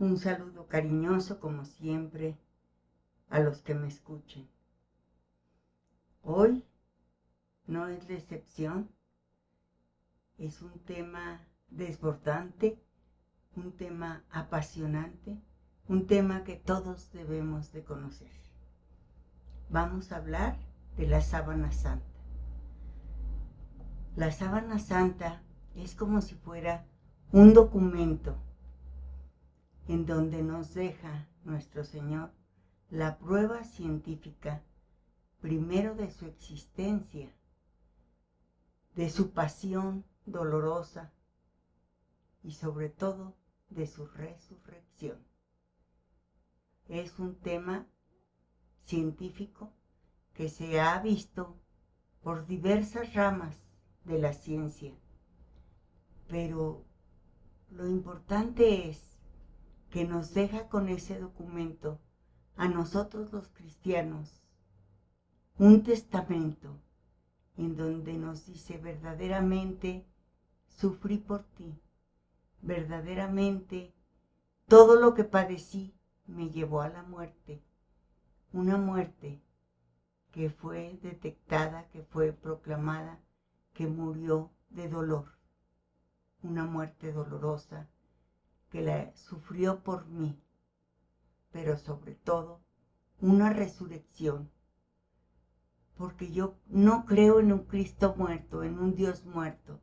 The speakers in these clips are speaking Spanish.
Un saludo cariñoso, como siempre, a los que me escuchen. Hoy no es la excepción, es un tema desbordante, un tema apasionante, un tema que todos debemos de conocer. Vamos a hablar de la sábana santa. La sábana santa es como si fuera un documento en donde nos deja nuestro Señor la prueba científica, primero de su existencia, de su pasión dolorosa y sobre todo de su resurrección. Es un tema científico que se ha visto por diversas ramas de la ciencia, pero lo importante es que nos deja con ese documento a nosotros los cristianos un testamento en donde nos dice verdaderamente sufrí por ti, verdaderamente todo lo que padecí me llevó a la muerte, una muerte que fue detectada, que fue proclamada, que murió de dolor, una muerte dolorosa que la sufrió por mí, pero sobre todo una resurrección, porque yo no creo en un Cristo muerto, en un Dios muerto,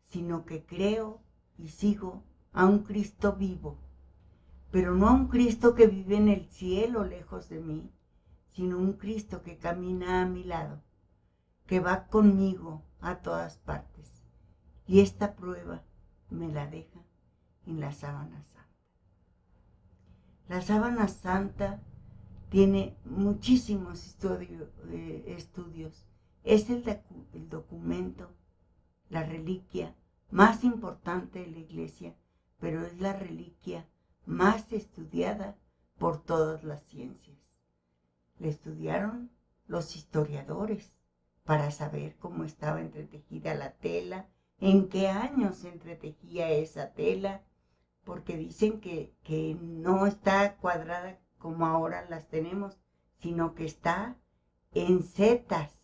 sino que creo y sigo a un Cristo vivo, pero no a un Cristo que vive en el cielo lejos de mí, sino un Cristo que camina a mi lado, que va conmigo a todas partes. Y esta prueba me la deja en la sábana santa. La sábana santa tiene muchísimos estudios. Es el documento, la reliquia más importante de la Iglesia, pero es la reliquia más estudiada por todas las ciencias. Le estudiaron los historiadores para saber cómo estaba entretejida la tela, en qué años se entretejía esa tela, porque dicen que no está cuadrada como ahora las tenemos, sino que está en setas,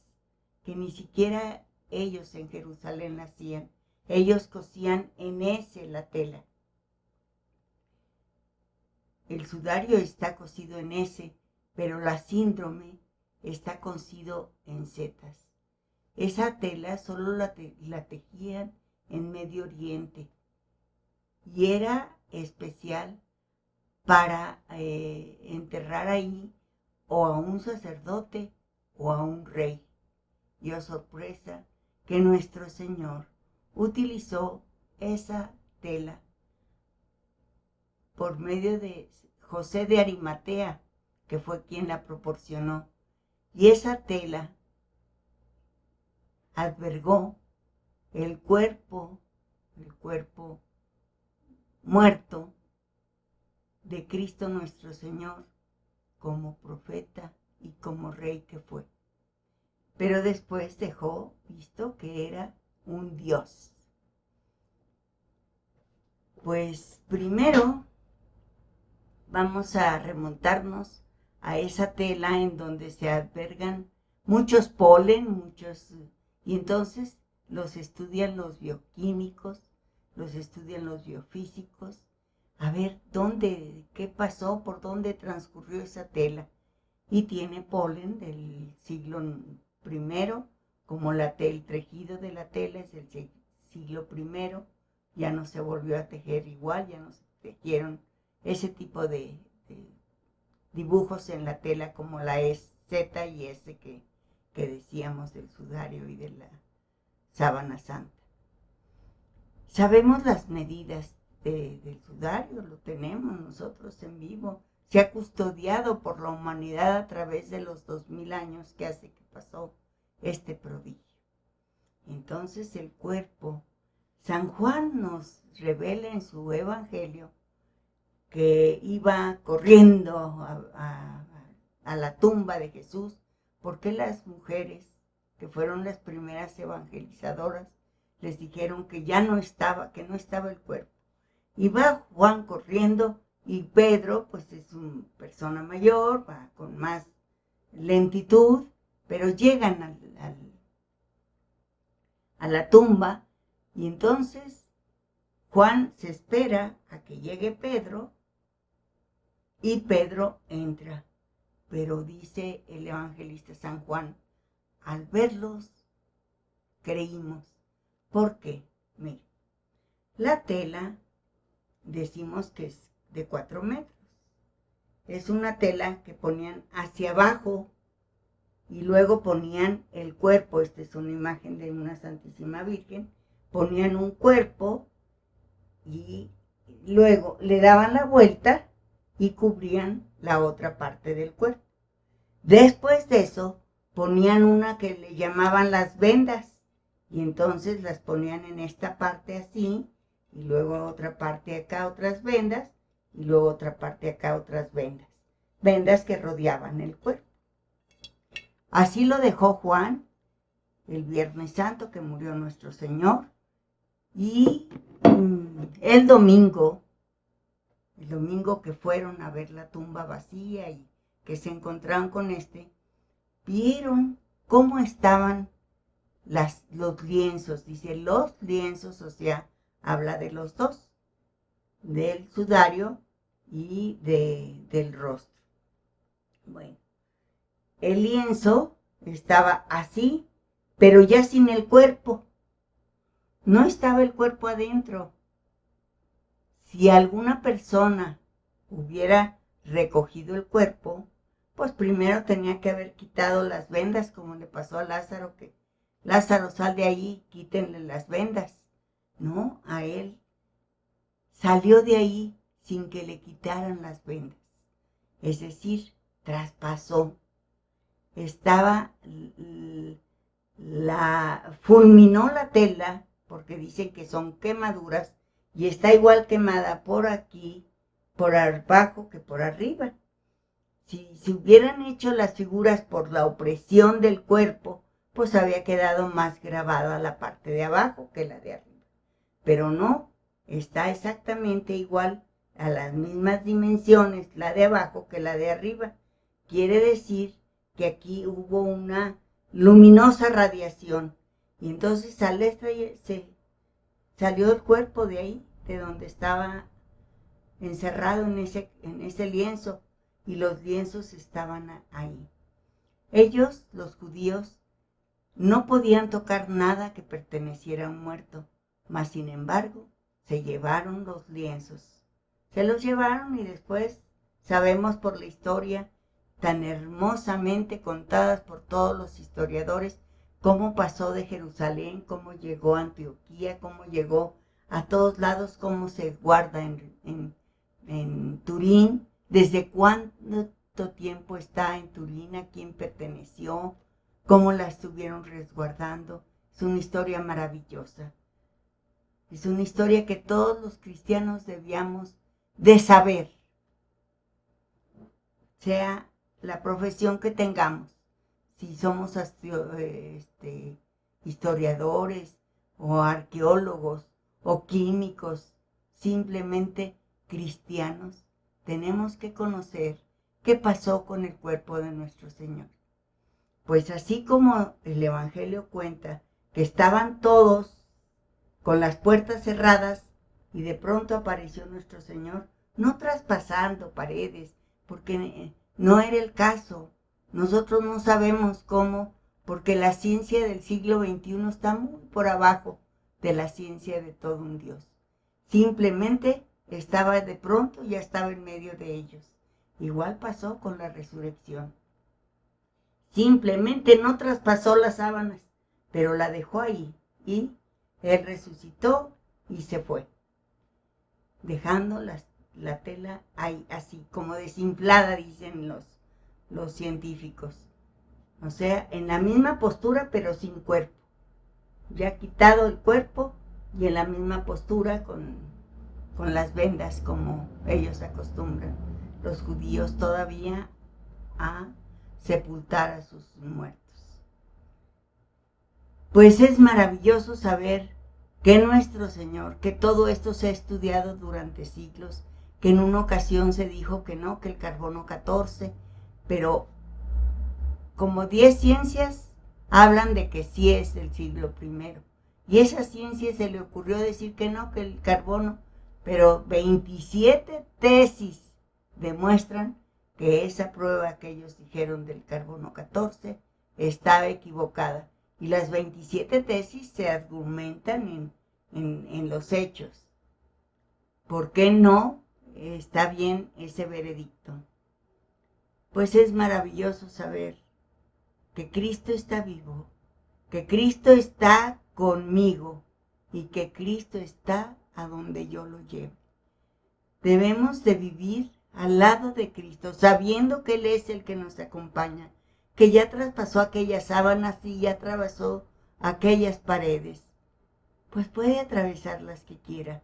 que ni siquiera ellos en Jerusalén hacían. Ellos cosían en S la tela. El sudario está cosido en S, pero la síndrome está cosido en setas. Esa tela solo la tejían en Medio Oriente y era especial para enterrar ahí o a un sacerdote o a un rey. Y oh sorpresa, que nuestro Señor utilizó esa tela por medio de José de Arimatea, que fue quien la proporcionó. Y esa tela albergó el cuerpo muerto de Cristo nuestro Señor como profeta y como rey que fue. Pero después dejó visto que era un Dios. Pues primero vamos a remontarnos a esa tela en donde se albergan muchos polen, y entonces los estudian los bioquímicos, los estudian los biofísicos, a ver qué pasó, por dónde transcurrió esa tela. Y tiene polen del siglo I, como el tejido de la tela es del siglo I, ya no se volvió a tejer igual, ya no se tejieron ese tipo de dibujos en la tela como la Z y S que decíamos del sudario y de la sábana santa. Sabemos las medidas del sudario, lo tenemos nosotros en vivo, se ha custodiado por la humanidad a través de los 2000 años que hace que pasó este prodigio. Entonces el cuerpo, San Juan nos revela en su evangelio que iba corriendo a la tumba de Jesús, porque las mujeres, que fueron las primeras evangelizadoras, les dijeron que ya no estaba, que no estaba el cuerpo. Y va Juan corriendo Y Pedro, pues es una persona mayor, va con más lentitud, pero llegan a la tumba y entonces Juan se espera a que llegue Pedro y Pedro entra. Pero dice el evangelista San Juan, al verlos creímos. ¿Por qué? Mire, la tela decimos que es de 4 metros. Es una tela que ponían hacia abajo y luego ponían el cuerpo. Esta es una imagen de una Santísima Virgen. Ponían un cuerpo y luego le daban la vuelta y cubrían la otra parte del cuerpo. Después de eso ponían una que le llamaban las vendas y entonces las ponían en esta parte así y luego otra parte acá otras vendas y luego otra parte acá otras vendas. Vendas que rodeaban el cuerpo. Así lo dejó Juan el Viernes Santo que murió nuestro Señor y el domingo que fueron a ver la tumba vacía y que se encontraron con vieron cómo estaban los lienzos. Dice los lienzos, o sea, habla de los dos, del sudario y del rostro. Bueno, el lienzo estaba así, pero ya sin el cuerpo. No estaba el cuerpo adentro. Si alguna persona hubiera recogido el cuerpo, pues primero tenía que haber quitado las vendas, como le pasó a Lázaro, que Lázaro, sal de ahí, quítenle las vendas. No, a él salió de ahí sin que le quitaran las vendas. Es decir, traspasó. Fulminó la tela, porque dicen que son quemaduras, y está igual quemada por aquí, por abajo que por arriba. Si se hubieran hecho las figuras por la opresión del cuerpo, pues había quedado más grabada la parte de abajo que la de arriba. Pero no, está exactamente igual, a las mismas dimensiones la de abajo que la de arriba. Quiere decir que aquí hubo una luminosa radiación y entonces salió el cuerpo de ahí, de donde estaba encerrado en ese lienzo, y los lienzos estaban ahí. Ellos, los judíos, no podían tocar nada que perteneciera a un muerto, mas sin embargo se llevaron los lienzos. Se los llevaron y después sabemos por la historia tan hermosamente contadas por todos los historiadores, cómo pasó de Jerusalén, cómo llegó a Antioquía, cómo llegó a todos lados, cómo se guarda en Turín, desde cuánto tiempo está en Turín, a quién perteneció, cómo la estuvieron resguardando. Es una historia maravillosa. Es una historia que todos los cristianos debíamos de saber, sea la profesión que tengamos, si somos historiadores o arqueólogos o químicos, simplemente cristianos, tenemos que conocer qué pasó con el cuerpo de nuestro Señor. Pues así como el Evangelio cuenta que estaban todos con las puertas cerradas y de pronto apareció nuestro Señor, no traspasando paredes, porque no era el caso. Nosotros no sabemos cómo, porque la ciencia del siglo XXI está muy por abajo de la ciencia de todo un Dios. Simplemente estaba de pronto, ya estaba en medio de ellos. Igual pasó con la resurrección. Simplemente no traspasó las sábanas, pero la dejó ahí y Él resucitó y se fue, dejando la tela ahí así, como desinflada, dicen los científicos. O sea, en la misma postura, pero sin cuerpo. Ya quitado el cuerpo y en la misma postura con las vendas, como ellos acostumbran, los judíos todavía, a sepultar a sus muertos. Pues es maravilloso saber que nuestro Señor, que todo esto se ha estudiado durante siglos, que en una ocasión se dijo que no, que el carbono 14, pero como 10 ciencias hablan de que sí es del siglo I. Y esa ciencia se le ocurrió decir que no, que el carbono, pero 27 tesis demuestran que esa prueba que ellos dijeron del carbono 14 estaba equivocada. Y las 27 tesis se argumentan en los hechos. ¿Por qué no está bien ese veredicto? Pues es maravilloso saber que Cristo está vivo, que Cristo está conmigo y que Cristo está a donde yo lo lleve. Debemos de vivir al lado de Cristo, sabiendo que Él es el que nos acompaña, que ya traspasó aquellas sábanas y ya atravesó aquellas paredes. Pues puede atravesar las que quiera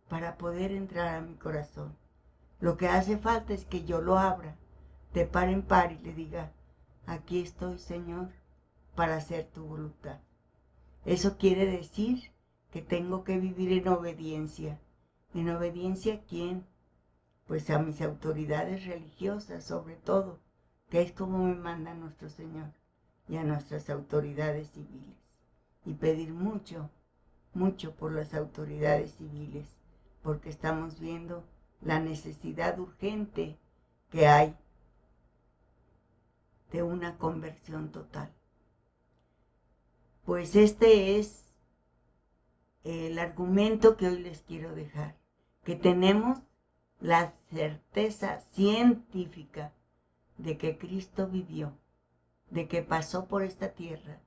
para poder entrar a mi corazón. Lo que hace falta es que yo lo abra de par en par y le diga, aquí estoy, Señor, para hacer tu voluntad. Eso quiere decir que tengo que vivir en obediencia. ¿En obediencia a quién? Pues a mis autoridades religiosas, sobre todo, que es como me manda nuestro Señor, y a nuestras autoridades civiles. Y pedir mucho, mucho por las autoridades civiles, porque estamos viendo la necesidad urgente que hay de una conversión total. Pues este es el argumento que hoy les quiero dejar, que tenemos la certeza científica de que Cristo vivió, de que pasó por esta tierra,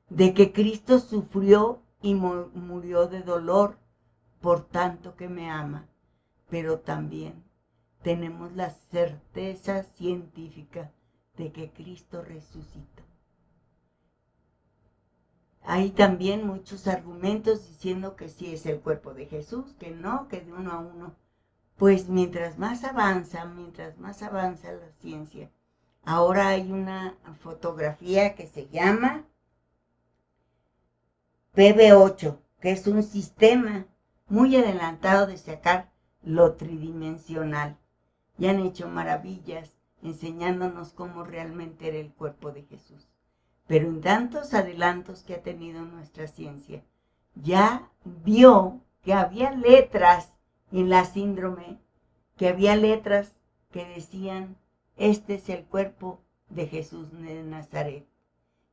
de que Cristo sufrió y murió de dolor por tanto que me ama, pero también tenemos la certeza científica de que Cristo resucitó. Hay también muchos argumentos diciendo que sí es el cuerpo de Jesús, que no, que de uno a uno. Pues mientras más avanza la ciencia, ahora hay una fotografía que se llama PB8, que es un sistema muy adelantado de sacar lo tridimensional. Y han hecho maravillas enseñándonos cómo realmente era el cuerpo de Jesús. Pero en tantos adelantos que ha tenido nuestra ciencia, ya vio que había letras en la síndrome, que había letras que decían, este es el cuerpo de Jesús de Nazaret.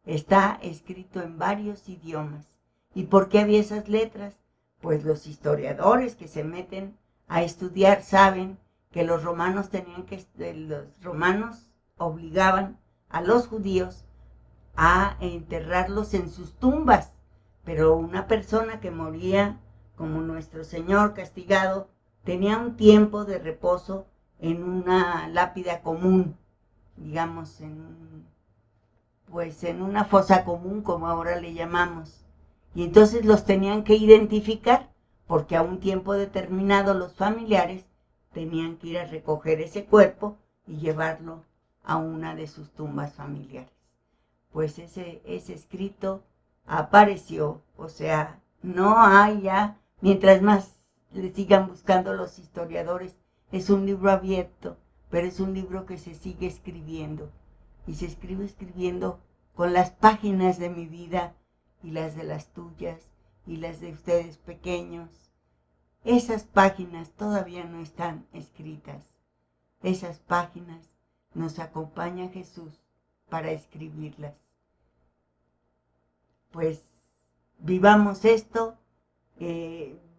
Está escrito en varios idiomas. ¿Y por qué había esas letras? Pues los historiadores que se meten a estudiar saben que los romanos obligaban a los judíos a enterrarlos en sus tumbas, pero una persona que moría, como nuestro Señor castigado, tenía un tiempo de reposo en una lápida común, digamos, en una fosa común, como ahora le llamamos. Y entonces los tenían que identificar, porque a un tiempo determinado los familiares tenían que ir a recoger ese cuerpo y llevarlo a una de sus tumbas familiares. Pues ese escrito apareció, o sea, no hay ya, mientras más le sigan buscando los historiadores, es un libro abierto, pero es un libro que se sigue escribiendo, y se escribe escribiendo con las páginas de mi vida, y las de las tuyas, y las de ustedes pequeños. Esas páginas todavía no están escritas. Esas páginas nos acompaña Jesús para escribirlas. Pues vivamos esto,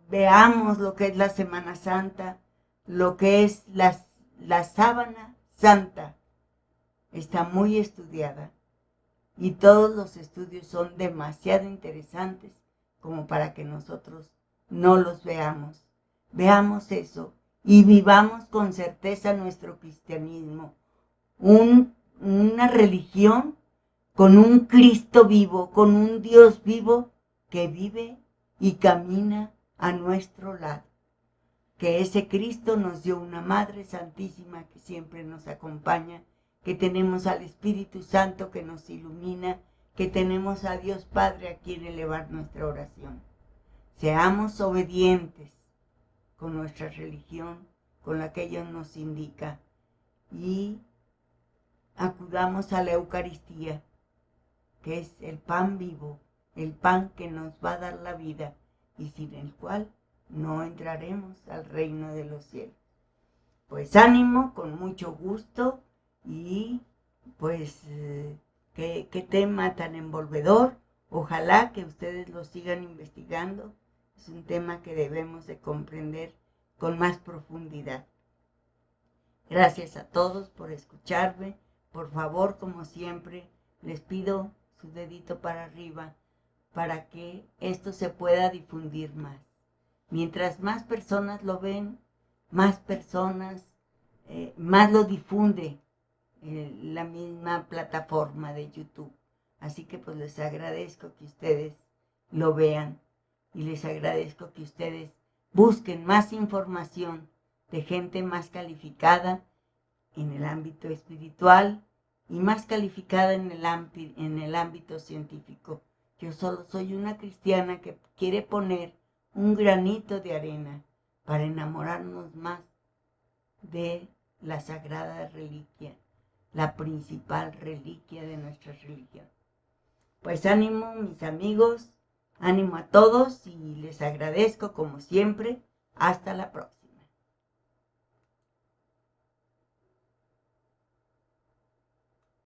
veamos lo que es la Semana Santa, lo que es la sábana santa. Está muy estudiada y todos los estudios son demasiado interesantes como para que nosotros no los veamos. Veamos eso y vivamos con certeza nuestro cristianismo, una religión con un Cristo vivo, con un Dios vivo que vive y camina a nuestro lado. Que ese Cristo nos dio una Madre Santísima que siempre nos acompaña, que tenemos al Espíritu Santo que nos ilumina, que tenemos a Dios Padre a quien elevar nuestra oración. Seamos obedientes con nuestra religión, con la que ellos nos indican y acudamos a la Eucaristía, que es el pan vivo, el pan que nos va a dar la vida y sin el cual no entraremos al reino de los cielos. Pues ánimo, con mucho gusto y pues qué tema tan envolvedor. Ojalá que ustedes lo sigan investigando. Es un tema que debemos de comprender con más profundidad. Gracias a todos por escucharme. Por favor, como siempre, les pido su dedito para arriba para que esto se pueda difundir más. Mientras más personas lo ven, más personas, más lo difunde la misma plataforma de YouTube. Así que pues les agradezco que ustedes lo vean y les agradezco que ustedes busquen más información de gente más calificada en el ámbito espiritual y más calificada en el ámbito científico. Yo solo soy una cristiana que quiere poner un granito de arena para enamorarnos más de la sagrada reliquia, la principal reliquia de nuestra religión. Pues ánimo, mis amigos, ánimo a todos y les agradezco como siempre. Hasta la próxima.